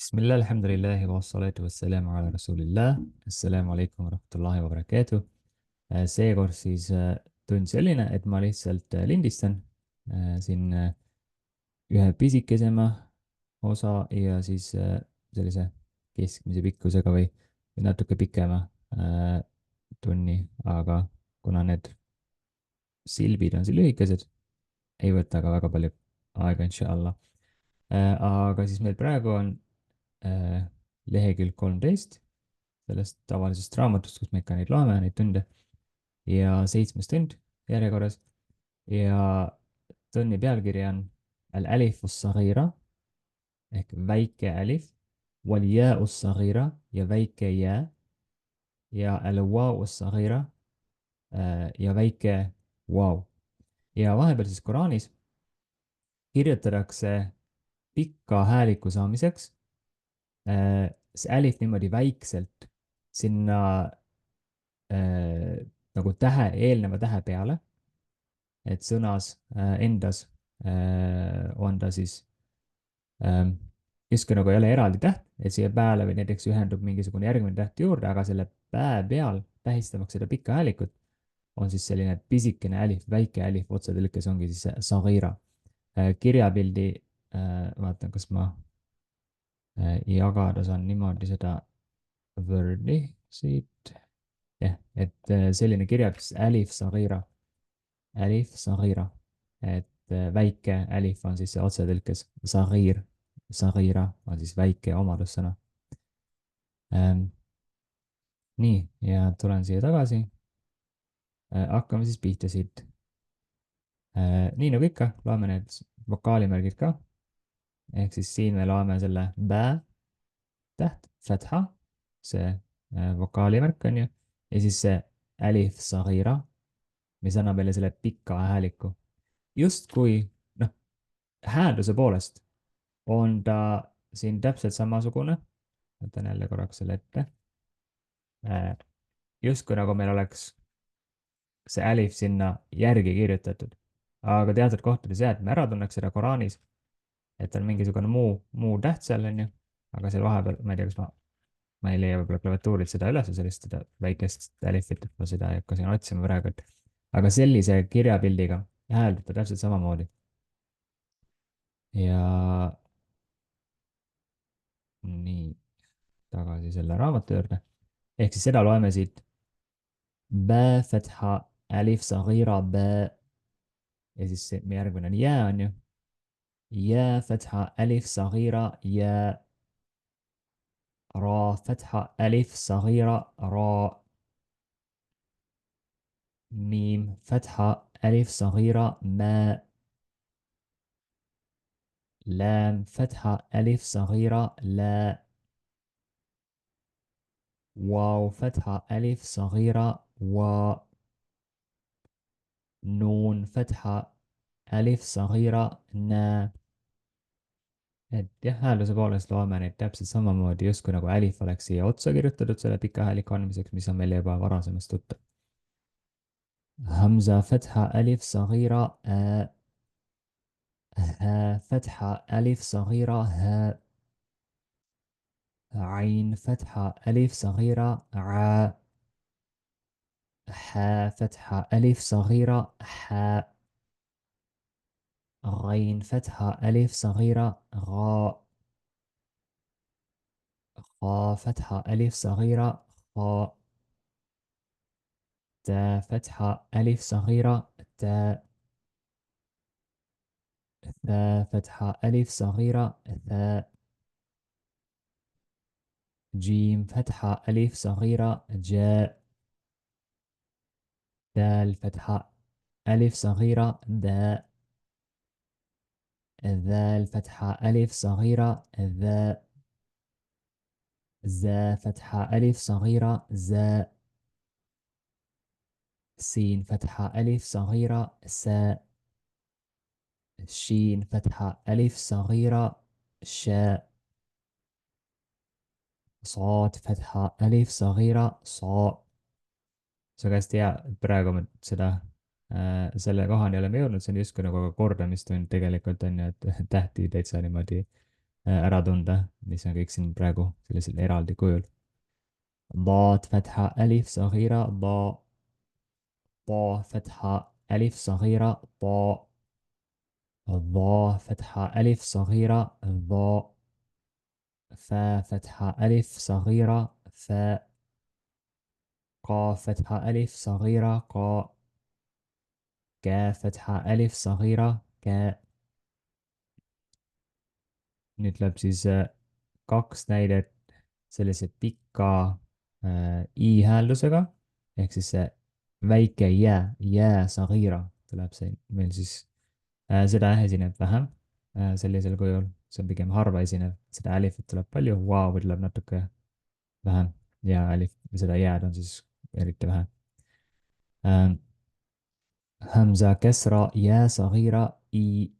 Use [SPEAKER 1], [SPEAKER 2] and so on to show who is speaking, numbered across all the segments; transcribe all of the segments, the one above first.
[SPEAKER 1] Bismillah, alhamdulillahi wa salatu wa salamu ala rasulillah. Assalamu alaikum wa rahmatullahi wa barakatuh. Seekord siis tund selline, et ma lihtsalt lindistan siin ühe pisikesema osa ja siis sellise keskmise pikkusega või natuke pikema äh, tunni, aga kuna need silbid on siin lühikesed, ei võta ka väga palju aega, inshallah. Aga siis meil praegu on äh, lehekülg 13 sellest tavalisest raamatust, kus me ikka neid loeme, neid tunde, ja 7. tund järjekorras. ja tunni pealkiri on Al-Alif Us-Saghira ehk väike alif, Wal-Jaa Us-Saghira ja väike jää, ja Al-Waa Us-Saghira ja väike wow. ja vahepeal siis Koraanis kirjutatakse pika hääliku saamiseks see alif niimoodi väikselt sinna nagu eelneva tähe peale, et sõnas endas on ta siis justkui nagu ei ole eraldi täht, et siia pääle või näiteks ühendub mingisugune järgmine täht juurde, aga selle pää peal tähistamaks seda pikka häälikut on siis selline pisikene alif, väike alif, otsetõlkes ongi siis sagira. Kirjapildi vaatan, kas ma jagada saan niimoodi seda Wordi siit. jah, et selline kirjapilt alif sagira, et väike alif on siis otsetõlkes sagir, sagira on siis väike omadussõna. Nii, ja tulen siia tagasi. Hakkame siis pihta siit. Nii nagu ikka, loeme need vokaalimärgid ka. Ehk siis siin me loeme selle bä täht, fatha, see vokaalimärk on ju, ja siis see alif sagira, mis annab meile selle pika hääliku. Justkui, noh, häälduse poolest on ta siin täpselt samasugune. Võtan jälle korraks selle ette. Justkui nagu meil oleks see alif sinna järgi kirjutatud. Aga teatud kohtades jah, et me ära tunneks seda Koraanis, et on mingisugune muu täht seal, on ju, aga seal vahepeal, ma ei tea, kas ma ei leia võib-olla klaviatuurilt seda üles, sellist seda väikest alifit, et ma seda ei hakka siin otsima praegu, aga sellise kirjapildiga hääldab ta täpselt samamoodi. ja nii, tagasi selle raamatu juurde. Ehk siis seda loeme siit. Bä fatha alif sagira bä. Ja siis see järgmine on jää, on ju. Jää fatha alif sagira jää. را فتحة ألف صغيرة راء. ميم فتحة ألف صغيرة ماء. لام فتحة ألف صغيرة لا. واو فتحة ألف صغيرة و. نون فتحة ألف صغيرة نا. et jah, häälduse poolest loeme neid täpselt samamoodi, justkui nagu alif oleks siia otsa kirjutatud selle pika hääliku andmiseks, mis on meil juba varasemast tuttav. Hamza fatha alif saghira a. ها فتحة ألف صغيرة ها. عين فتحة ألف صغيرة ع. حا فتحة ألف صغيرة حاء. غين فتحة ألف صغيرة غاء. خا فتحة ألف صغيرة خاء. تا فتحة ألف صغيرة تاء. ثا فتحة ألف صغيرة ثاء. جيم فتحة ألف صغيرة جاء. دال فتحة ألف صغيرة داء. ذال فتحة ألف صغيرة ذاء. زا فتحة ألف صغيرة زاء. سين فتحة ألف صغيرة ساء. شين فتحة ألف صغيرة شاء. صاد فتحة ألف صغيرة صاء. sa käest hea, praegu me seda selle kohani oleme jõudnud, see on justkui nagu kordamistund tegelikult on ju, et tähti täitsa niimoodi ära tunda, mis on kõik siin praegu sellisel eraldi kujul. ضاد فتحة ألف صغيرة ضاء طا فتحة ألف صغيرة طاء ضا فتحة ألف صغيرة ضاء فا فتحة ألف صغيرة فاء قاف فتحة ألف صغيرة قاء كاف فتحة ألف صغيرة كاء. nüüd läheb siis kaks näidet sellise pika i-hääldusega ehk siis see väike jää sagira tuleb see meil siis, seda esineb vähem sellisel kujul, see on pigem harva esinev, seda alifit tuleb palju, vaavu tuleb natuke vähem ja alif, seda jääd on siis eriti vähe. همزة كسرة يا صغيرة إي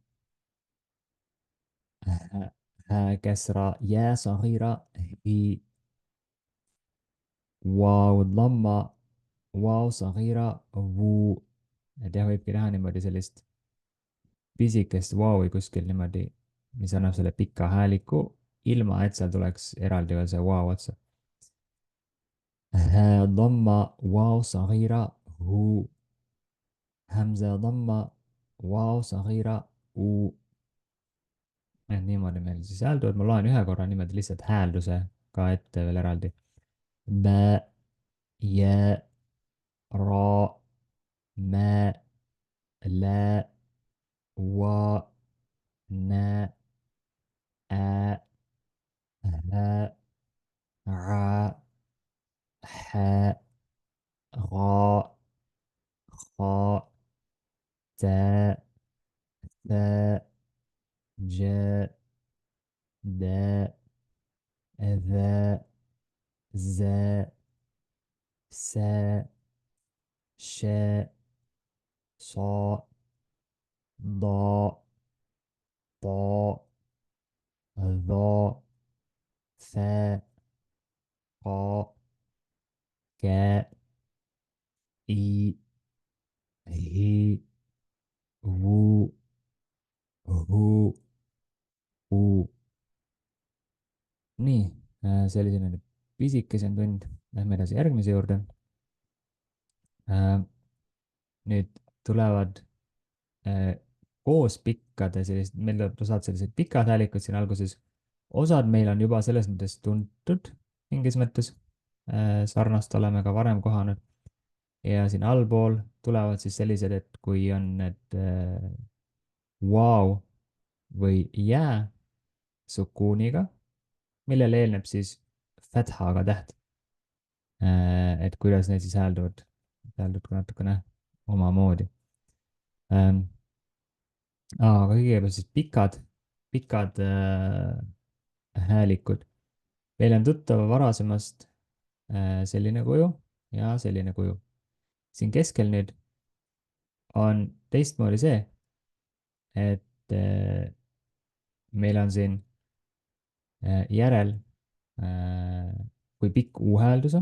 [SPEAKER 1] ها كسرة يا صغيرة هي واو ضمة واو صغيرة وو. et jah, võibki teha niimoodi sellist pisikest vau'i kuskil niimoodi, mis annab selle pika hääliku, ilma et seal tuleks eraldi veel see vau otsa. ضمة واو صغيرة هو همزة ضمة واو صغيرة و. et niimoodi meil siis häälduvad, ma loen ühe korra niimoodi lihtsalt häälduse ka ette veel eraldi. Bä, jä, ra, mä, lä, wa, nä, ä, hä, ع, حاء غاء خاء تاء ثاء جاء داء ذاء زاء ساء شاء صاء ضاء طاء ظاء ثاء قاء كاء إي هي وو هو uu. nii, see oli selline pisikesem tund, lähme edasi järgmise juurde. Nüüd tulevad koos pikkade sellised, meil tuleb osad sellised pikad häälikud siin alguses. osad meil on juba selles mõttes tuntud mingis mõttes, sarnast oleme ka varem kohanud. ja siin allpool tulevad siis sellised, et kui on need wow või jää sukuuniga, millele eelneb siis fathaga täht. et kuidas need siis häälduvad ka natukene omamoodi. aga kõigepealt siis pikad häälikud. meil on tuttav varasemast selline kuju ja selline kuju. siin keskel nüüd on teistmoodi see, et meil on siin järel, kui pikk U-hääldus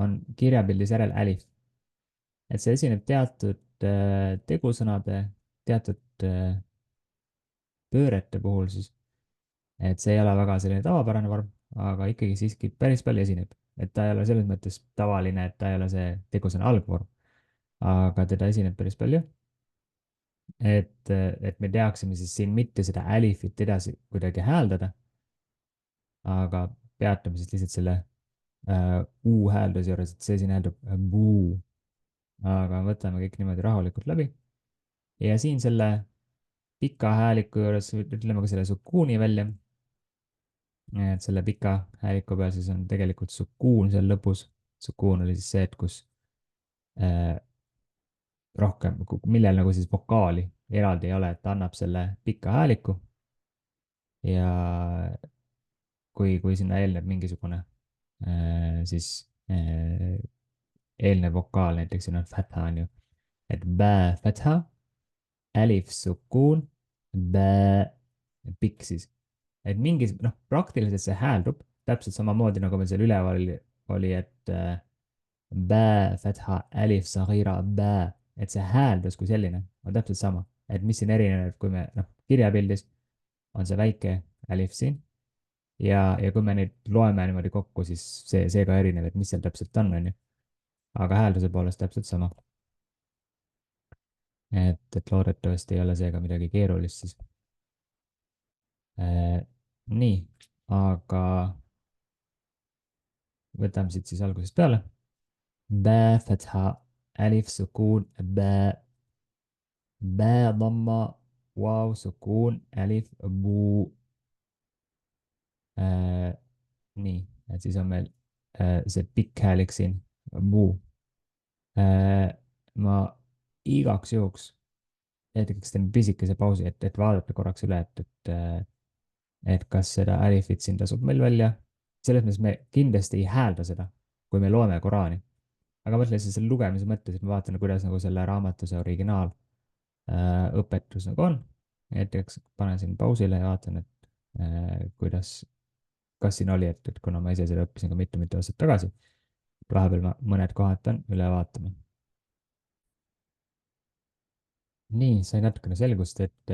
[SPEAKER 1] on kirjapildis järel älif. et see esineb teatud tegusõnade, teatud pöörete puhul siis. et see ei ole väga selline tavapärane vorm, aga ikkagi siiski päris palju esineb. et ta ei ole selles mõttes tavaline, et ta ei ole see tegusõna algvorm, aga teda esineb päris palju. et me teaksime siis siin mitte seda älifit edasi kuidagi hääldada, aga peatame siis lihtsalt selle U-häälduse juures, et see siin hääldub buu. aga võtame kõik niimoodi rahulikult läbi. ja siin selle pika hääliku juures ütleme ka selle sukuuni välja. et selle pika hääliku peal siis on tegelikult sukuun seal lõpus. sukuun oli siis see, et kus rohkem, millel nagu siis vokaali eraldi ei ole, et ta annab selle pika hääliku. ja kui sinna eelneb mingisugune siis eelnev vokaal, näiteks siin on fatha on ju, et bä fatha, alif sukuun, bä, pikk siis. et mingis, noh, praktiliselt see hääldub täpselt samamoodi, nagu meil seal üleval oli, et bä fatha, alif sagira, bä, et see hääldus kui selline on täpselt sama. et mis siin erineb, kui me, noh, kirjapildis on see väike alif siin ja kui me neid loeme niimoodi kokku, siis see ka erineb, et mis seal täpselt on ju. aga häälduse poolest täpselt sama. et loodetavasti ei ole seega midagi keerulist siis. Nii, aga võtame siit siis algusest peale. با فتحة ألف سكون باء باء ضمة واو سكون ألف بو. Äh, nii, et siis on meil see pikk häälik siin, buu. Ma igaks juhuks hetkeks teen pisikese pausi, et vaadata korraks üle, et kas seda alifit siin tasub meil välja. selles mõttes me kindlasti ei häälda seda, kui me loeme Koraani. aga mõtlen siis selle lugemise mõttes, et ma vaatan, kuidas nagu selle raamatu see originaal õpetus nagu on. näiteks panen siin pausile ja vaatan, et kuidas, kas siin oli, et kuna ma ise seda õppisin ka mitu-mitu aastat tagasi, vahepeal ma mõned kohad pean üle vaatama. nii, sai natukene selgust, et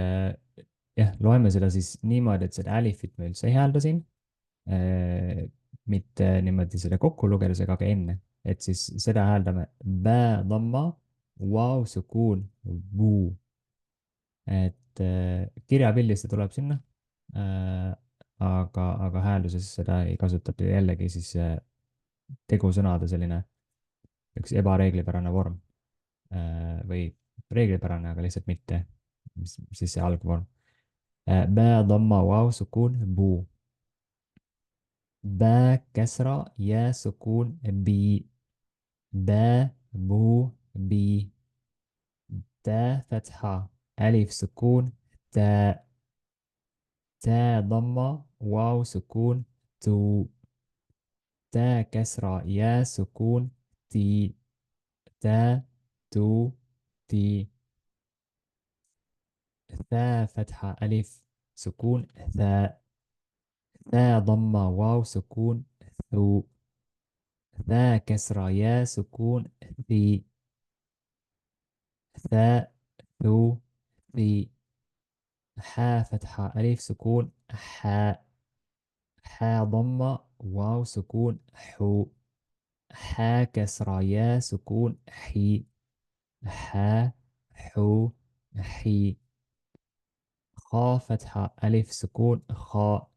[SPEAKER 1] jah, loeme seda siis niimoodi, et seda alifit me üldse ei häälda siin. mitte niimoodi seda kokku lugedes ega ka enne, et siis seda hääldame bä dhamma, vau sukuun, vuu. et kirjapildis see tuleb sinna. aga häälduses seda ei kasutata jällegi siis tegusõnade selline üks ebareeglipärane vorm. või reeglipärane, aga lihtsalt mitte siis see algvorm. bä dhamma, vau sukuun, vuu. با كسرة يا سكون بي با بو بي تا فتحة ألف سكون تا تا ضمة واو سكون تو تا كسرة يا سكون تي تا تو تي ثا فتحة ألف سكون ثاء ثا ضمة واو سكون ثو ثا كسرة يا سكون ثي ثاء ثو ثي حا فتحة ألف سكون حاء حا ضمة واو سكون حو حا كسرة يا سكون حي حا حو حي خا فتحة ألف سكون خاء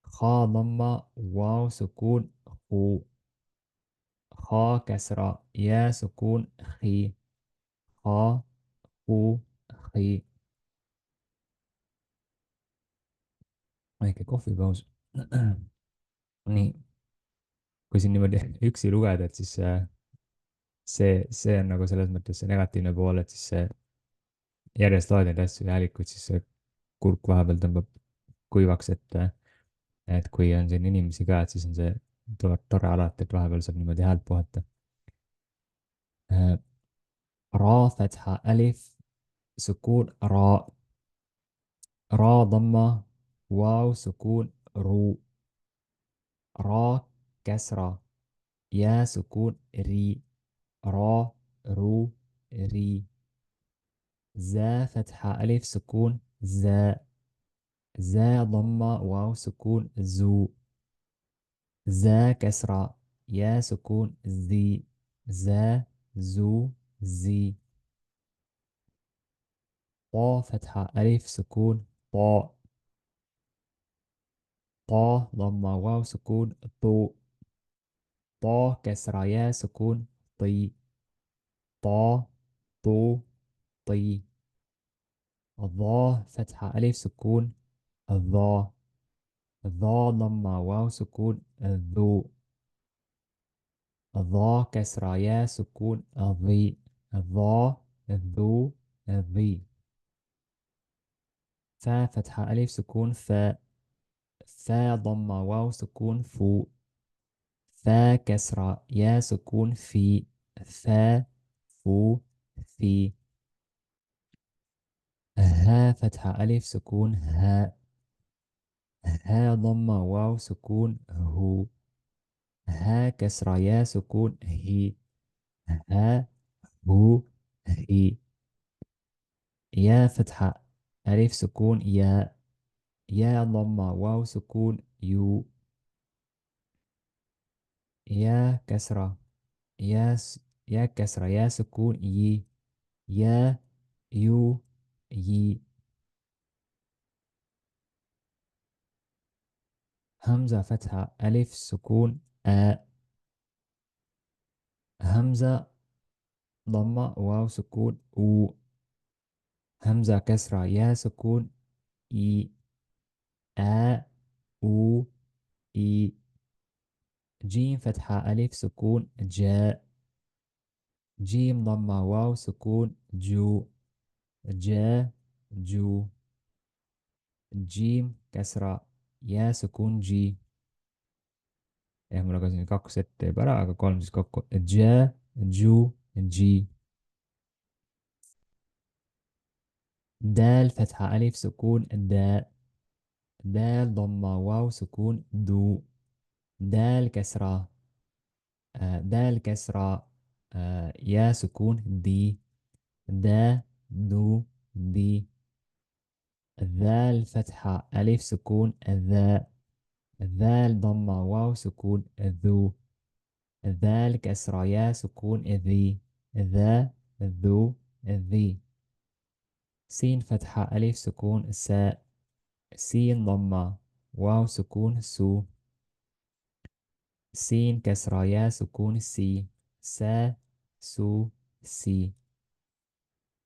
[SPEAKER 1] خا ضمة واو سكون خو خا كسرة يا سكون خي خا خو خي. väike kohvipaus. nii, kui siin niimoodi üksi lugeda, et siis see on nagu selles mõttes see negatiivne pool, et siis see järjest loed neid asju ja häälikuid, siis see kurk vahepeal tõmbab kuivaks, et kui on siin inimesi ka, et siis on see tore alati, et vahepeal saab niimoodi häält puhata. را فتحة ألف سكون را را ضمة واو سكون رو را كسرة يا سكون ري را رو ري زا فتحة ألف سكون زا زا ضمة واو سكون زو زا كسرة يا سكون زي زا زو زي طا فتحة ألف سكون طا طا ضمة واو سكون طو طا كسرة يا سكون طي طا طو طي ضا فتحة ألف سكون الضا ضا ضمة واو سكون الذو ضا كسرة يا سكون الضي ضا الذو الضي فا فتحة ألف سكون فا فا ضمة واو سكون فو فا كسرة يا سكون في فا فو في ها فتحة ألف سكون ها ها ضمة واو سكون هو ها كسرة يا سكون هي ها هو هي يا فتحة ألف سكون يا يا ضمة واو سكون يو. يا كسرة يا كسرة يا سكون يي. يا يو يي. همزة فتحة ألف سكون آ. همزة ضمة واو سكون أو. همزة كسرة يا سكون إي. آ أو إي. جيم فتحة ألف سكون جاء. جيم ضمة واو سكون جو. جا جو. جيم كسرة يا سكون جي. mulla siin kaks ette juba ära, aga kolm siis kokku. Ja, ju, ji. دال فتحة ألف سكون دا. دال ضمة واو سكون دو. دال كسرة دال كسرة يا سكون دي. دا دو دي. ذال فتحة ألف سكون ذا. ذال ضمة واو سكون ذو. ذال كسرة يا سكون ذي. ذا ذو ذي. سين فتحة ألف سكون ساء. سين ضمة واو سكون سو. سين كسرة يا سكون سي. سا سو سي.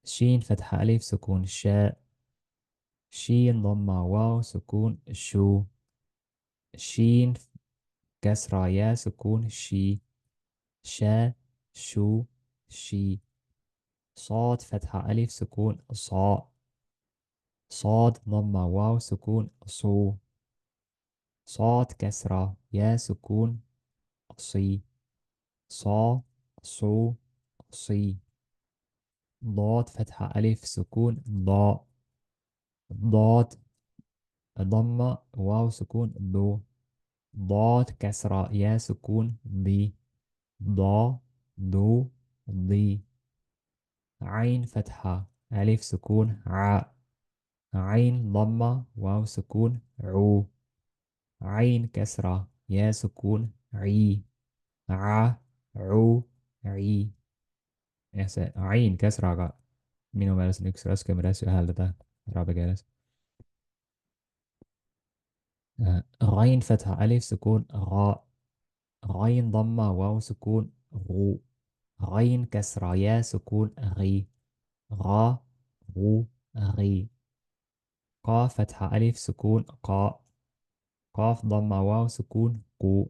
[SPEAKER 1] شين فتحة ألف سكون شاء. شين ضمة واو سكون شو. شين كسرة يا سكون شي. شا شو شي. صاد فتحة ألف سكون صاء. صاد ضمة واو سكون صو. صاد كسرة يا سكون صي. صا صو صي. ضاد فتحة ألف سكون ضاء. ضاد ضمة واو سكون ضو. ضاد كسرة يا سكون ضي. ضا ضو ضي. عين فتحة ألف سكون ع. عين ضمة واو سكون عو. عين كسرة يا سكون عي. ع عو عي. Ja see ain käsraga minu meelest on üks raskemaid asju hääldada araabia keeles. غين فتحة ألف سكون غاء. غين ضمة واو سكون غو. غين كسرة يا سكون غي. غا غو غي. قاف فتحة ألف سكون قاء. قاف ضمة واو سكون قو.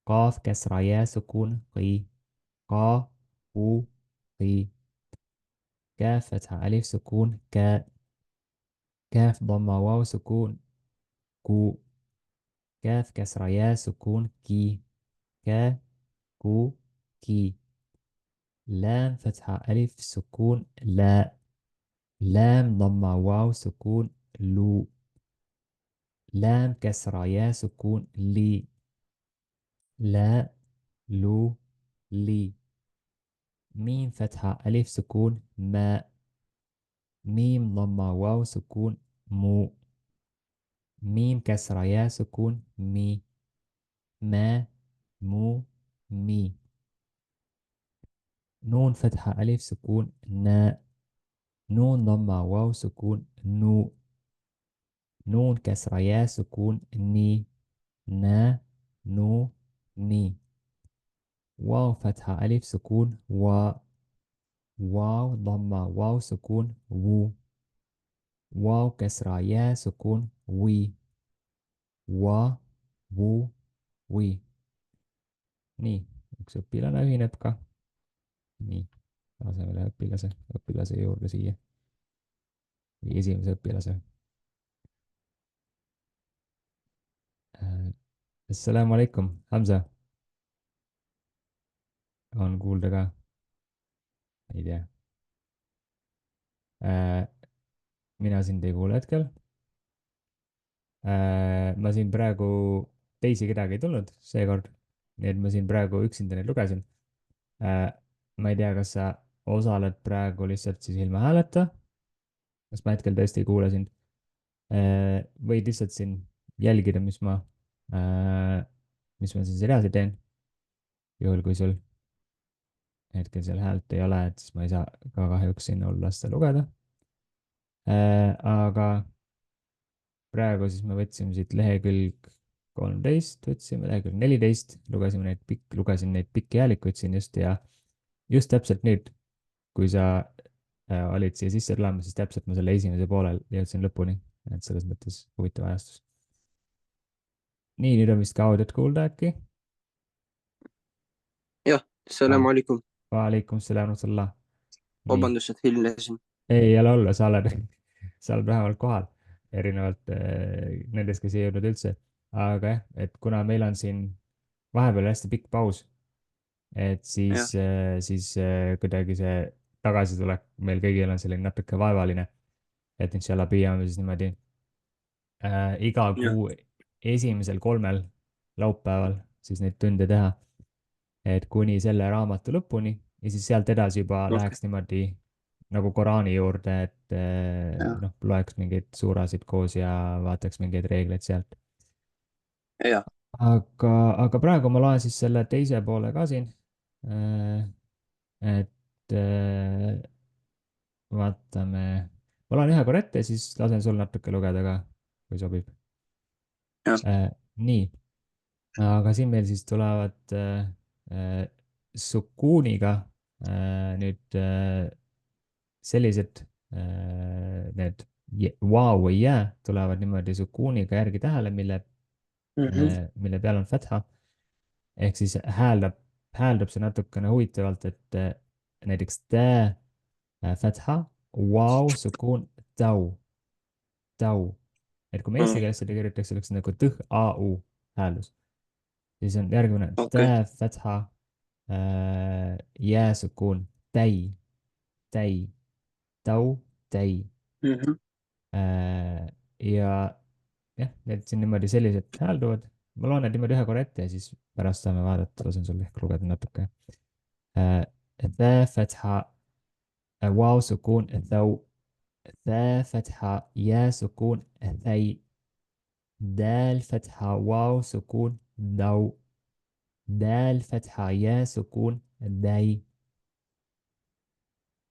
[SPEAKER 1] قاف كسرة يا سكون قي. قا قو قي. كاف فتحة ألف سكون كا. كاف ضمة واو سكون كو. كاف كسرة يا سكون كي. كا كو كي. لام فتحة ألف سكون لا. لام ضمة واو سكون لو. لام كسرة يا سكون لي. لا لو لي. ميم فتحة ألف سكون ما. ميم ضمة واو سكون مو. ميم كسرة يا سكون مي. ما مو مي. نون فتحة ألف سكون نا. نون ضمة واو سكون نو. نون كسرة يا سكون ني. نا نو ني. واو فتحة ألف سكون وا. واو ضمة واو سكون وو. واو كسرة يا سكون وي. وا وو وي. nii, üks õpilane ühineb ka. nii, laseme ühe õpilase juurde siia. või esimese õpilase. Assalamu alaikum, Hamza. On kuulda ka? Ei tea. Mina sind ei kuule hetkel. Ma siin praegu, teisi kedagi ei tulnud seekord. Nii et ma siin praegu üksinda neid lugesin. Ma ei tea, kas sa osaled praegu lihtsalt siis ilma hääleta. Kas ma hetkel tõesti ei kuule sind? võid lihtsalt siin jälgida, mis ma siis edasi teen, juhul kui sul hetkel seal häält ei ole, et siis ma ei saa ka kahjuks sinna hullu lasta lugeda. Aga praegu siis me võtsime siit lehekülg 13, võtsime lehekülg 14, lugesin neid pikki häälikuid siin just ja just täpselt nüüd, kui sa olid siia sisse tulemas, siis täpselt ma selle esimese poolel jõudsin lõpuni, et selles mõttes huvitav ajastus. nii, nüüd on vist ka audiot kuulda äkki?
[SPEAKER 2] jah, salam alaikum.
[SPEAKER 1] Waalaikum salam rahmatullah. nii,
[SPEAKER 2] Vabandust, et hilinesin.
[SPEAKER 1] ei ole hullu, sa oled, sa oled vähemalt kohal, erinevalt nendest, kes ei jõudnud üldse. aga jah, et kuna meil on siin vahepeal hästi pikk paus, et
[SPEAKER 2] jah,
[SPEAKER 1] siis kuidagi see tagasitulek meil kõigil on selline natuke vaevaline, et inshallah püüame siis niimoodi iga
[SPEAKER 2] jah,
[SPEAKER 1] kuu esimesel 3 laupäeval siis neid tunde teha, et kuni selle raamatu lõpuni ja siis sealt edasi juba
[SPEAKER 2] okei,
[SPEAKER 1] läheks niimoodi nagu Koraani juurde, et
[SPEAKER 2] jah,
[SPEAKER 1] noh, loeks mingeid suurasid koos ja vaataks mingeid reegleid sealt.
[SPEAKER 2] jah,
[SPEAKER 1] aga praegu ma loen siis selle teise poole ka siin. Äh, et vaatame, ma loen ühe korra ette, siis lasen sul natuke lugeda ka, kui sobib.
[SPEAKER 2] jah,
[SPEAKER 1] nii, aga siin meil siis tulevad sukuuniga nüüd sellised need vau või jää tulevad niimoodi sukuuniga järgi tähele,
[SPEAKER 2] mhm,
[SPEAKER 1] mille peal on fatha. ehk siis hääldab see natukene huvitavalt, et näiteks tä fatha, vau, sukuun, tau. et kui me eesti keeles seda kirjutaks, oleks nagu tõh, au hääldus. siis on järgmine tä
[SPEAKER 2] okei,
[SPEAKER 1] fatha, jää sukuun, täi, tau, täi.
[SPEAKER 2] mhm,
[SPEAKER 1] Ja jah, need siin niimoodi sellised häälduvad. ma loen need niimoodi ühe korra ette ja siis pärast saame vaadata, lasen sul ehk lugeda natuke. ذا فتحة واو سكون ذو ذا فتحة يا سكون ثي دال فتحة واو سكون ذو دال فتحة يا سكون ذي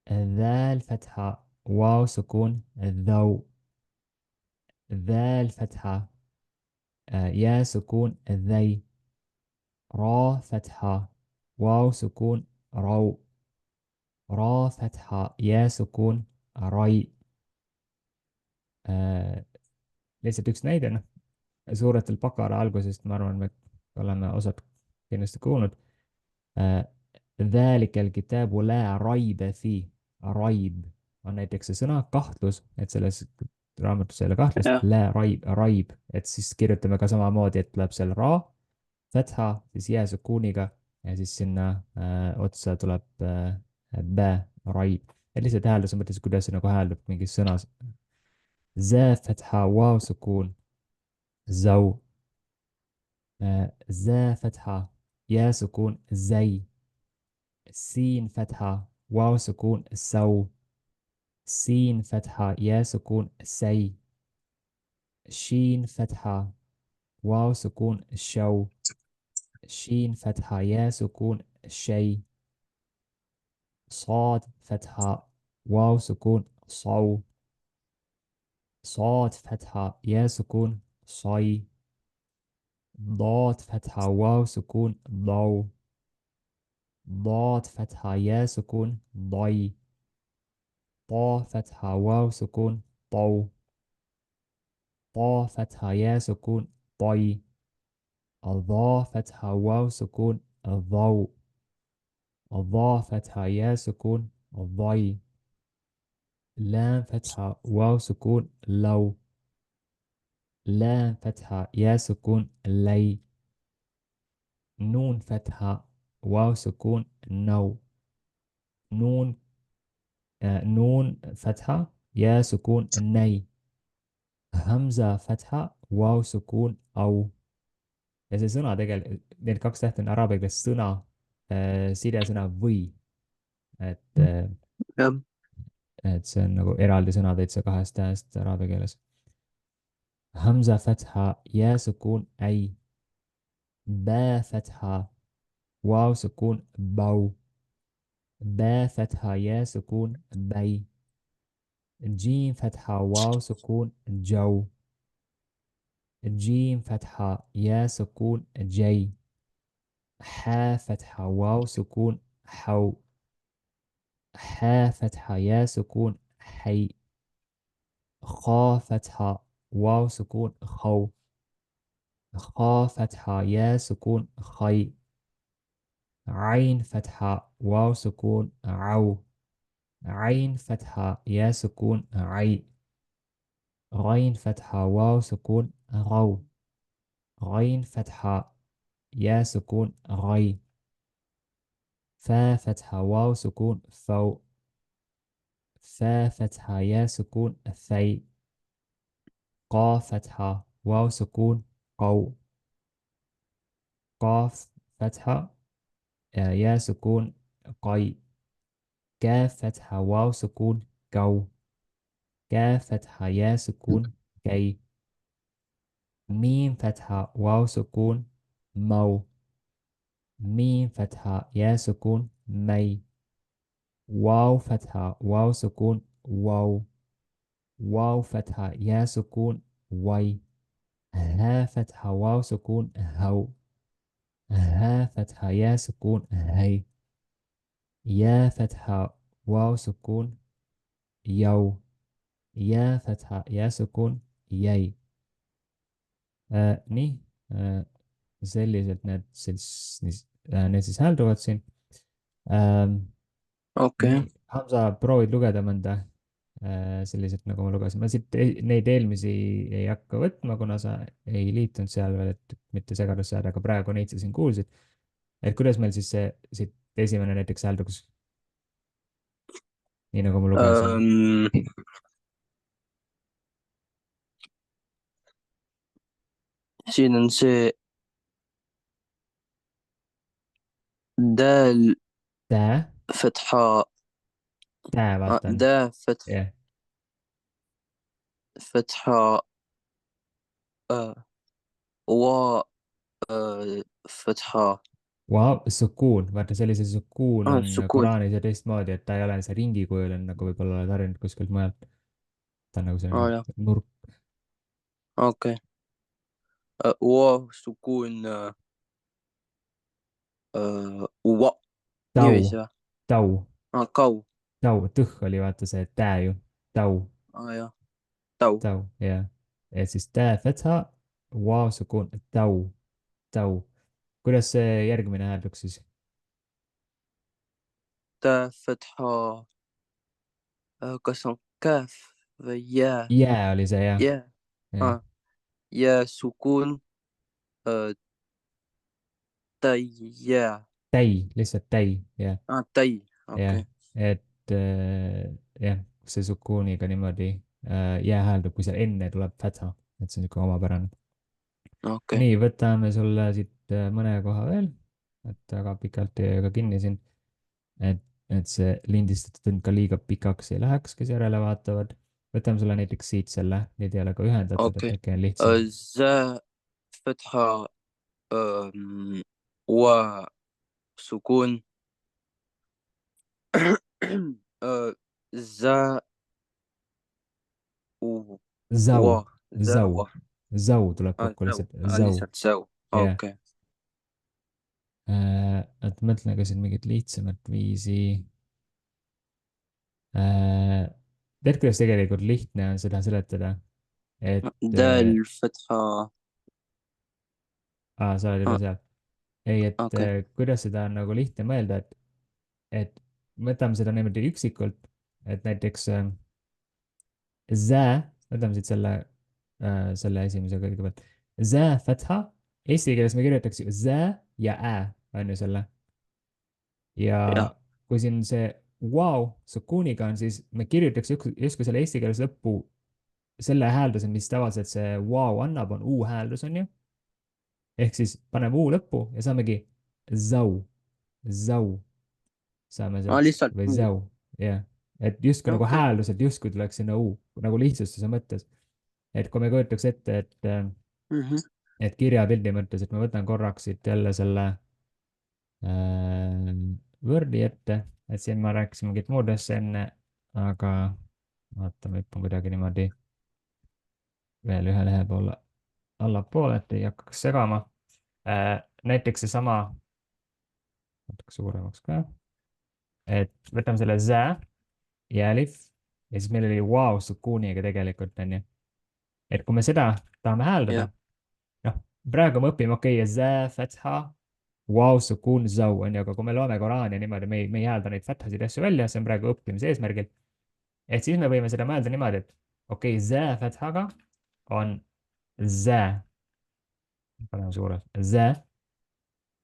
[SPEAKER 1] ذال فتحة واو سكون ذو ذال فتحة يا سكون ذي را فتحة واو سكون رو را فتحة يا سكون ري. lihtsalt üks näide, noh, suurelt Bakara algusest, ma arvan, me oleme osad kindlasti kuulnud. ذلك الكتاب لا ريب فيه, raib on näiteks see sõna kahtlus, et selles raamatus ei ole kahtlust,
[SPEAKER 2] jah,
[SPEAKER 1] raib, et siis kirjutame ka samamoodi, et tuleb seal ra, fatha, siis jää sukuuniga ja siis sinna otsa tuleb bä, raib. et lihtsalt häälduse mõttes, kuidas see nagu hääldub mingis sõnas. Zä fatha, vav sukuun, zau. زا فتحة يا سكون زي سين فتحة واو سكون سو سين فتحة يا سكون سي شين فتحة واو سكون شو شين فتحة يا سكون شي صاد فتحة واو سكون صو صاد فتحة يا سكون صي ضاد فتحة واو سكون ضو ضاد فتحة يا سكون ضي طا فتحة واو سكون طو طا فتحة يا سكون طي الضا فتحة واو سكون الضو الضا فتحة يا سكون الضي لام فتحة واو سكون لو لام فتحة يا سكون لي نون فتحة واو سكون نو نون نون فتحة يا سكون ني همزة فتحة واو سكون أو. ja see sõna tegelikult, need kaks tähte on araabia keeles sõna, sidesõna või, et,
[SPEAKER 2] jah,
[SPEAKER 1] et see on nagu eraldi sõna täitsa kahest tähest araabia keeles. همزة فتحة يا سكون أي. با فتحة واو سكون بو. با فتحة يا سكون بي. جيم فتحة واو سكون جو. جيم فتحة يا سكون جي. حا فتحة واو سكون حو. حا فتحة يا سكون حي. خا فتحة واو سكون خو. خا فتحة يا سكون خي. عين فتحة واو سكون عو. عين فتحة يا سكون عي. غين فتحة واو سكون غو. غين فتحة يا سكون غي. فا فتحة واو سكون فو. فا فتحة يا سكون ثي. قاف فتحة واو سكون قو. قاف فتحة يا سكون قي. كاف فتحة واو سكون كو. كاف فتحة يا سكون كي. ميم فتحة واو سكون مو. ميم فتحة يا سكون مي. واو فتحة واو سكون واو. واو فتحة يا سكون وي. ها فتحة واو سكون هو. ها فتحة يا سكون هي. يا فتحة واو سكون يو. يا فتحة يا سكون يي. nii selliselt need siis häälduvad siin.
[SPEAKER 2] okei.
[SPEAKER 1] nii, Hamza, proovid lugeda mõnda selliselt, nagu ma lugesin. Ma siit neid eelmisi ei hakka võtma, kuna sa ei liitunud seal veel, et mitte segadusse jääda, aga praegu neid sa siin kuulsid. Et kuidas meil siis see siit esimene näiteks häälduks, nii nagu ma lugesin.
[SPEAKER 2] Ähm, siin on see دال
[SPEAKER 1] Tää,
[SPEAKER 2] فتحة
[SPEAKER 1] vaata on.
[SPEAKER 2] دا
[SPEAKER 1] jah,
[SPEAKER 2] فتحة آه و فتحة
[SPEAKER 1] vau, sukuun, vaata sellise sukuun on
[SPEAKER 2] سكون.
[SPEAKER 1] Koraanis ja teistmoodi, et ta ei ole see ringi kujuline, nagu võib-olla oled harjunud kuskilt mujalt. ta on nagu selline
[SPEAKER 2] jah,
[SPEAKER 1] nurk.
[SPEAKER 2] okei. و سكون و
[SPEAKER 1] Tau,
[SPEAKER 2] niiviisi või?
[SPEAKER 1] tau,
[SPEAKER 2] Kau.
[SPEAKER 1] tõh oli vaata see tää ju. Tau,
[SPEAKER 2] Jah, tau.
[SPEAKER 1] tau, jah. et siis tää fetha, vau sukuun, tau, tau. kuidas see järgmine häälduks siis?
[SPEAKER 2] دا فتحة kas on käf või jää?
[SPEAKER 1] Jää oli see jah,
[SPEAKER 2] Jää.
[SPEAKER 1] jah.
[SPEAKER 2] jää sukuun täi jää.
[SPEAKER 1] Täi, lihtsalt täi, jah,
[SPEAKER 2] täi,
[SPEAKER 1] jah.
[SPEAKER 2] okei.
[SPEAKER 1] et jah, see sukuuniga niimoodi jää hääldub, kui seal enne tuleb fetha, et see on niisugune omapärane.
[SPEAKER 2] okei.
[SPEAKER 1] nii, võtame sulle siit mõne koha veel, et väga pikalt ei aja ka kinni siin, et, et see lindistatud tund ka liiga pikaks ei läheks, kes järele vaatavad. võtame sulle näiteks siit selle, need ei ole ka ühendatud, et
[SPEAKER 2] okei.
[SPEAKER 1] äkki on lihtsam.
[SPEAKER 2] ذا فتحة وسكون ذا و
[SPEAKER 1] Zau,
[SPEAKER 2] ذا
[SPEAKER 1] zau, zau tuleb kokku
[SPEAKER 2] زو
[SPEAKER 1] lihtsalt, zau,
[SPEAKER 2] lihtsalt زو,
[SPEAKER 1] jah.
[SPEAKER 2] okei.
[SPEAKER 1] et mõtlen ka siin mingit lihtsamat viisi. tead, kuidas tegelikult lihtne on seda seletada, et
[SPEAKER 2] دال فتحة
[SPEAKER 1] sa oled juba seal. ei, et
[SPEAKER 2] okei.
[SPEAKER 1] kuidas seda on nagu lihtne mõelda, et võtame seda niimoodi üksikult, et näiteks võtame siit selle esimese kõigepealt. Fatha, eesti keeles me kirjutaks ju ja on ju selle. ja
[SPEAKER 2] jah,
[SPEAKER 1] kui siin see wow sukuuniga on, siis me kirjutaks justkui selle eesti keeles lõppu selle häälduse, mis tavaliselt see wow annab, on u-hääldus, on ju. ehk siis paneme u lõppu ja saamegi zau, zau saame sealt
[SPEAKER 2] lihtsalt
[SPEAKER 1] või zau, jah. et justkui nagu
[SPEAKER 2] okei.
[SPEAKER 1] hääldus, et justkui tuleks sinna u nagu lihtsustuse mõttes. et kui me kujutaks ette,
[SPEAKER 2] Mhm.
[SPEAKER 1] et kirjapildi mõttes, et ma võtan korraks siit jälle selle äh, Wordi ette, et siin ma rääkisin mingit muud asja enne, aga vaatame, hüppan kuidagi niimoodi veel ühe lehe poole allapoole, et ei hakkaks segama. Näiteks seesama, natuke suuremaks ka, et võtame selle zä ja alif ja siis meil oli wow sukuuniga tegelikult onju. et kui me seda tahame hääldada,
[SPEAKER 2] jah,
[SPEAKER 1] noh, praegu me õpime, okei okay,, zä, fatha, wow, sukuun, zau onju, aga kui me loeme Koraani niimoodi, me ei häälda neid fathasid ja asju välja, see on praegu õppimise eesmärgil. et siis me võime seda mõelda niimoodi, et okei okay,, zä fathaga on zä, paneme suurelt, zä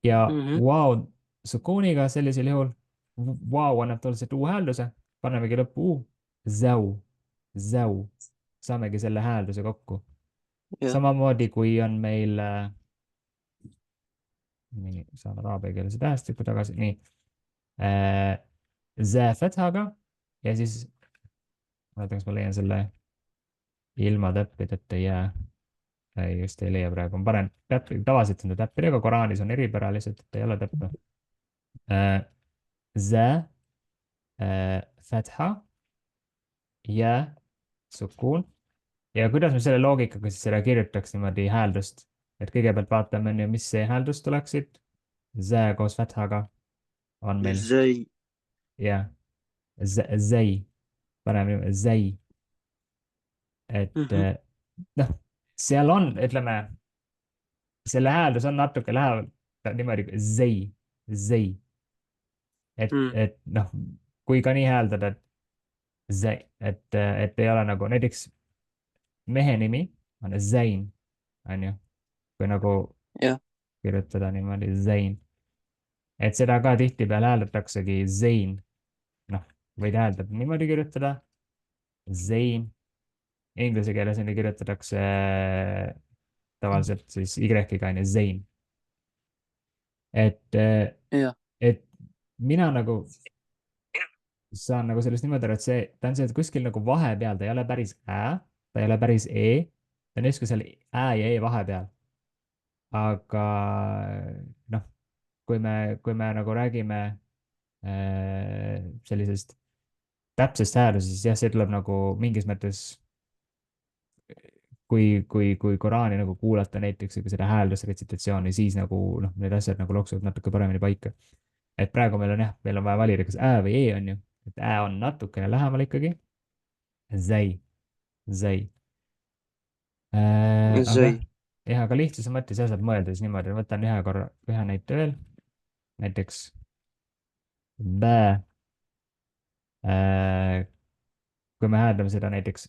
[SPEAKER 1] ja
[SPEAKER 2] Mhm.
[SPEAKER 1] wow sukuuniga sellisel juhul, wow annab talle selle U-häälduse, panemegi lõppu U, zäu, zäu, saamegi selle häälduse kokku.
[SPEAKER 2] jah,
[SPEAKER 1] samamoodi kui on meil nii, saan araabiakeelse tähestiku tagasi, nii zä fethaga ja siis, vaata, kas ma leian selle ilma täppideta ei jää. ei, just ei leia praegu, ma panen täppi, tavaliselt on ta täppidega, Koraanis on eripära lihtsalt, et ei ole täppe. Zä, fetha ja sukuun. ja kuidas me selle loogikaga siis seda kirjutaks niimoodi hääldust, et kõigepealt vaatame, on ju, mis see hääldus tuleks siit. Zä koos fethaga on meil
[SPEAKER 2] ازاي.
[SPEAKER 1] ja zei, paneme niimoodi zei, et
[SPEAKER 2] Mhm.
[SPEAKER 1] noh, seal on, ütleme, selle hääldus on natuke läheb niimoodi zei, zei,
[SPEAKER 2] Mm.
[SPEAKER 1] et noh, kui ka nii hääldada, et zei, et ei ole nagu näiteks mehe nimi on Zein, on ju, kui nagu
[SPEAKER 2] jah,
[SPEAKER 1] kirjutada niimoodi Zein, et seda ka tihtipeale hääldataksegi Zein, noh, võid hääldada niimoodi kirjutada, Zein, inglise keeles nii kirjutatakse tavaliselt siis Y-ga on ju, Zein, et,
[SPEAKER 2] jah,
[SPEAKER 1] et mina nagu saan nagu sellest niimoodi aru, et see, ta on seal kuskil nagu vahepeal, ta ei ole päris ta ei ole päris ta on justkui seal ja vahepeal. aga noh, kui me nagu räägime sellisest täpsest hääldusest, siis jah, see tuleb nagu mingis mõttes, kui Koraani nagu kuulata näiteks või seda hääldusretsitatsiooni, siis nagu noh, need asjad nagu loksuvad natuke paremini paika. et praegu meil on jah, meil on vaja valida, kas või on ju, et on natukene lähemal ikkagi. Zai, zai. Aga
[SPEAKER 2] ازاي.
[SPEAKER 1] jah, aga lihtsuse mõttes jah, saab mõelda siis niimoodi, võtan ühe näite veel, näiteks bä. kui me hääldame seda näiteks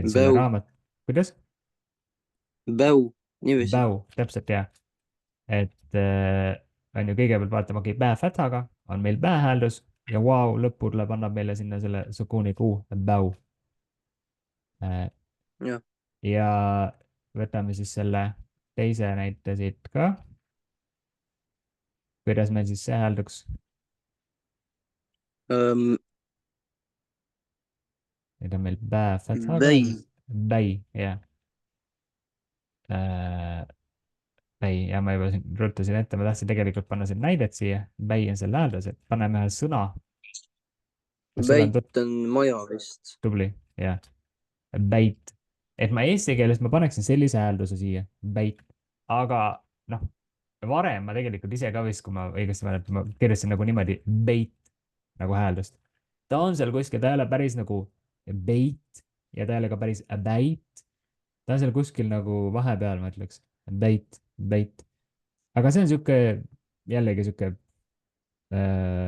[SPEAKER 1] selle
[SPEAKER 2] باو.
[SPEAKER 1] kuidas?
[SPEAKER 2] باو niiviisi.
[SPEAKER 1] Bäu, täpselt jah, et on ju, kõigepealt vaatame, okei okay,, bä fätaga on meil bä hääldus ja wow lõppu tuleb, annab meile sinna selle sukuuniga u, bäu.
[SPEAKER 2] jah.
[SPEAKER 1] ja võtame siis selle teise näite siit ka. kuidas meil siis see häälduks?
[SPEAKER 2] أم،
[SPEAKER 1] nüüd on meil bä fätaga,
[SPEAKER 2] باي.
[SPEAKER 1] bäi, jah. Bäi, ja ma juba siin rutasin ette, ma tahtsin tegelikult panna siin näidet siia, bäi on selle hääldus, et paneme ühe sõna. kas sul on
[SPEAKER 2] بيت on maja vist.
[SPEAKER 1] tubli, jah, bäit, et ma eesti keeles ma paneksin sellise häälduse siia, bäit, aga noh, varem ma tegelikult ise ka vist, kui ma õigesti mäletan, ma kirjutasin nagu niimoodi beit nagu hääldust. ta on seal kuskil, ta ei ole päris nagu beit ja ta ei ole ka päris bäit. ta on seal kuskil nagu vahepeal, ma ütleks, beit, beit. aga see on sihuke, jällegi sihuke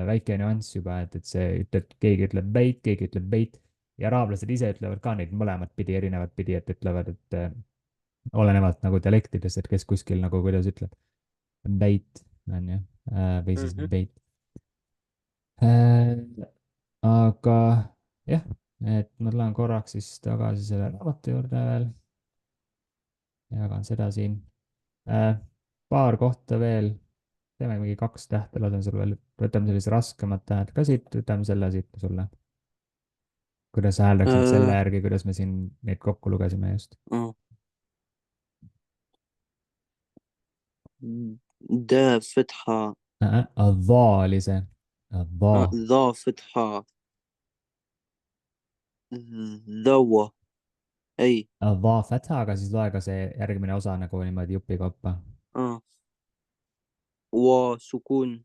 [SPEAKER 1] väike nüanss juba, et see ütleb, keegi ütleb beit, keegi ütleb beit ja araablased ise ütlevad ka neid mõlemat pidi, erinevat pidi, et ütlevad, et olenevalt nagu dialektidest, et kes kuskil nagu kuidas ütleb. Beit on ju, või siis
[SPEAKER 2] Mhm.
[SPEAKER 1] beit. aga jah, et ma tulen korraks siis tagasi selle raamatu juurde veel. jagan seda siin. paar kohta veel, teeme mingi 2 tähte, lasen sul veel, võtame sellised raskemad tähed ka siit, võtame selle siit sulle. kuidas sa hääldaksid selle
[SPEAKER 2] äh,
[SPEAKER 1] järgi, kuidas me siin neid kokku lugesime just?
[SPEAKER 2] آه. دا فتحة.
[SPEAKER 1] الضا oli see. الضا.
[SPEAKER 2] ذا فتحة. ذوة. أي.
[SPEAKER 1] الضا fatha, aga siis loe ka see järgmine osa nagu niimoodi jupikaupa.
[SPEAKER 2] آه. وسكون.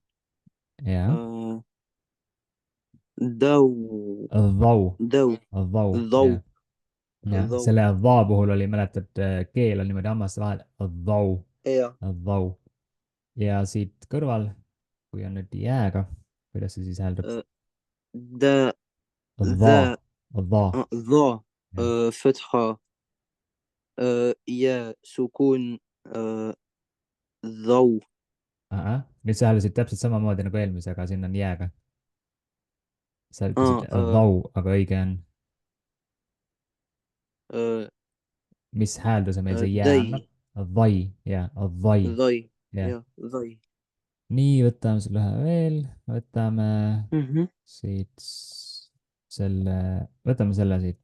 [SPEAKER 1] jah.
[SPEAKER 2] آه. ذو.
[SPEAKER 1] الضو.
[SPEAKER 2] ذو.
[SPEAKER 1] الضو,
[SPEAKER 2] ذو.
[SPEAKER 1] jah. jah,
[SPEAKER 2] ذو.
[SPEAKER 1] selle dha puhul oli, mäletad, keel on niimoodi hammaste vahel. الضو.
[SPEAKER 2] إيه.
[SPEAKER 1] الضو. ja siit kõrval, kui on nüüd jääga, kuidas see siis hääldub?
[SPEAKER 2] آه. دا. ذا.
[SPEAKER 1] الضا. الضا.
[SPEAKER 2] ذا.
[SPEAKER 1] jah.
[SPEAKER 2] فتحة. يا سكون. آه. ذو.
[SPEAKER 1] nüüd sa hääldasid täpselt samamoodi nagu eelmise, aga siin on jääga. sa ütlesid
[SPEAKER 2] آه.
[SPEAKER 1] الضو, aga õige on,
[SPEAKER 2] آه.
[SPEAKER 1] mis häälduse meil see jää annab?
[SPEAKER 2] ذي.
[SPEAKER 1] Vai, jah, vai,
[SPEAKER 2] ذي.
[SPEAKER 1] jah.
[SPEAKER 2] يا ذي.
[SPEAKER 1] nii, võtame selle ühe veel, võtame
[SPEAKER 2] مهم.
[SPEAKER 1] siit selle, võtame selle siit.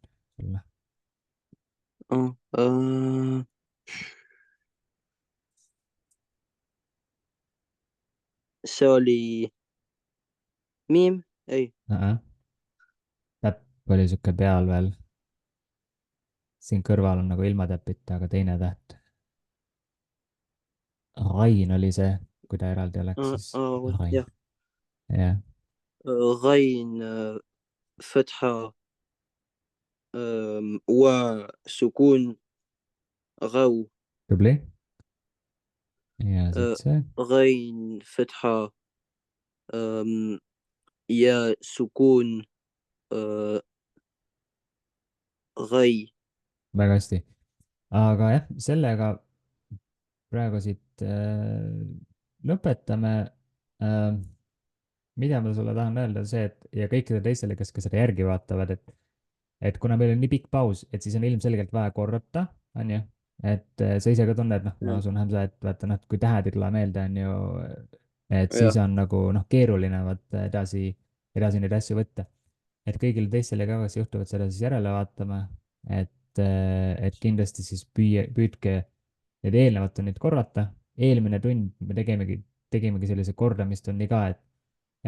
[SPEAKER 2] آه. آه. سولي. ميم. أي.
[SPEAKER 1] täpp oli sihuke peal veel. siin kõrval on nagu ilma täpita, aga teine täht. Rain oli see, kui ta eraldi oleks,
[SPEAKER 2] آه.
[SPEAKER 1] siis
[SPEAKER 2] آه.
[SPEAKER 1] Rain.
[SPEAKER 2] يا.
[SPEAKER 1] jah,
[SPEAKER 2] غين. فتحة. وسكون. غو.
[SPEAKER 1] tubli. ja siit see.
[SPEAKER 2] غين فتحة. أم، يا سكون. أه، غي.
[SPEAKER 1] väga hästi. aga jah, sellega praegu siit lõpetame äh,. mida ma sulle tahan öelda, see, et ja kõikidele teistele, kes ka seda järgi vaatavad, et kuna meil on nii pikk paus, et siis on ilmselgelt vaja korrata, on ju. et sa ise ka tunned, noh, ma
[SPEAKER 2] Ja.
[SPEAKER 1] usun, Hamza, et vaata, noh, kui tähed ei tule meelde, on ju, et siis
[SPEAKER 2] Ja.
[SPEAKER 1] on nagu noh, keeruline vaata edasi neid asju võtta. et kõigile teistele ka, kes juhtuvad seda siis järele vaatama, et kindlasti siis püüdke need eelnevad tunnid korrata. eelmine tund me tegimegi sellise kordamistunni ka,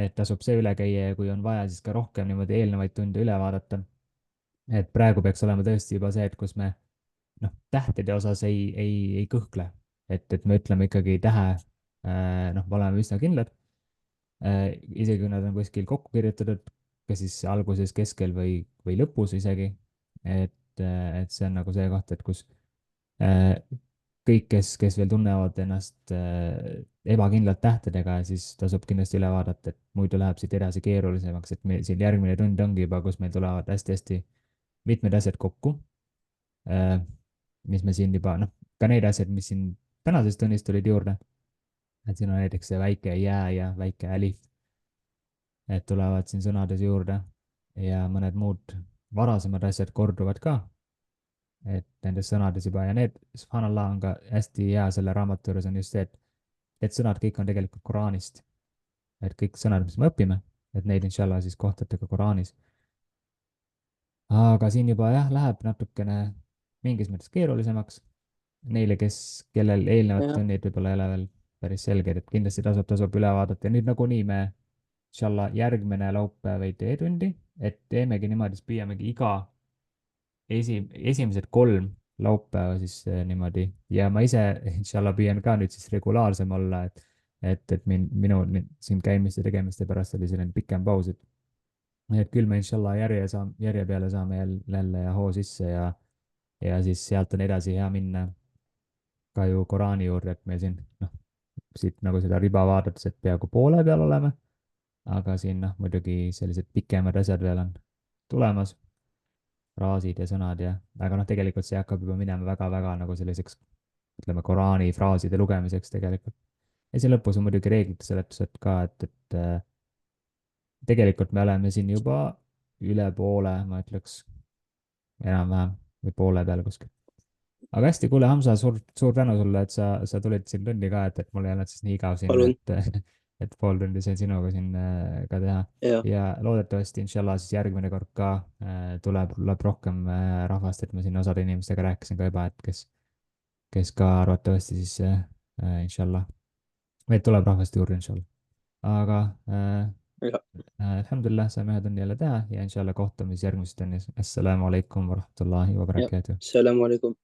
[SPEAKER 1] et tasub see üle käia ja kui on vaja, siis ka rohkem niimoodi eelnevaid tunde üle vaadata. et praegu peaks olema tõesti juba see, et kus me noh, tähtede osas ei kõhkle, et me ütleme ikkagi tähe, noh, me oleme üsna kindlad. isegi kui nad on kuskil kokku kirjutatud, kas siis alguses, keskel või lõpus isegi. et see on nagu see koht, et kus kõik, kes veel tunnevad ennast ebakindlalt tähtedega, siis tasub kindlasti üle vaadata, et muidu läheb siit edasi keerulisemaks, et meil siin järgmine tund ongi juba, kus meil tulevad hästi-hästi mitmed asjad kokku. mis me siin juba, noh, ka need asjad, mis siin tänasest tunnist tulid juurde. et siin on näiteks see väike jää ja väike alif. et tulevad siin sõnades juurde ja mõned muud varasemad asjad korduvad ka. et nendes sõnades juba ja need, subhanallah, on ka hästi hea selle raamatu juures on just see, et need sõnad kõik on tegelikult Koraanist. et kõik sõnad, mis me õpime, et neid inshallah siis kohtate ka Koraanis. aga siin juba jah, läheb natukene mingis mõttes keerulisemaks neile, kellel eelnevad
[SPEAKER 2] Ja.
[SPEAKER 1] tunnid võib-olla ei ole veel päris selged, et kindlasti tasub üle vaadata ja nüüd nagunii me inshallah järgmine laupäev ei tee tundi, et teemegi niimoodi, siis püüamegi iga esimesed 3 laupäeva siis niimoodi ja ma ise inshallah püüan ka nüüd siis regulaarsem olla, et minu siin käimiste tegemiste pärast oli selline pikem paus, et küll me inshallah järje peale saame jälle ja hoo sisse ja siis sealt on edasi hea minna ka ju Koraani juurde, et me siin noh, siit nagu seda riba vaadates, et peaaegu poole peal oleme, aga siin noh, muidugi sellised pikemad asjad veel on tulemas, fraasid ja sõnad ja, aga noh, tegelikult see hakkab juba minema väga-väga nagu selliseks, ütleme, Koraani fraaside lugemiseks tegelikult. ja siin lõpus on muidugi reeglite seletused ka, et tegelikult me oleme siin juba üle poole, ma ütleks, enam-vähem või poole peal kuskil. aga hästi, kuule, Hamza, suur tänu sulle, et sa tulid siin tundi ka, et mul ei olnud siis nii igav siin,
[SPEAKER 2] Palun.
[SPEAKER 1] et et pool tundi sain sinuga siin ka teha
[SPEAKER 2] ja,
[SPEAKER 1] ja loodetavasti inshallah siis järgmine kord ka tuleb rohkem rahvast, et ma siin osade inimestega rääkisin ka juba, et kes ka arvatavasti siis inshallah, või tuleb rahvast juurde inshallah. aga
[SPEAKER 2] ja,
[SPEAKER 1] alhamdulillah saime ühe tunni jälle teha ja inshallah kohtume siis järgmises tunnis. Assalamu alaikum wa rahmatullahi wa
[SPEAKER 2] ja.
[SPEAKER 1] barakatuh.
[SPEAKER 2] Salam alaikum.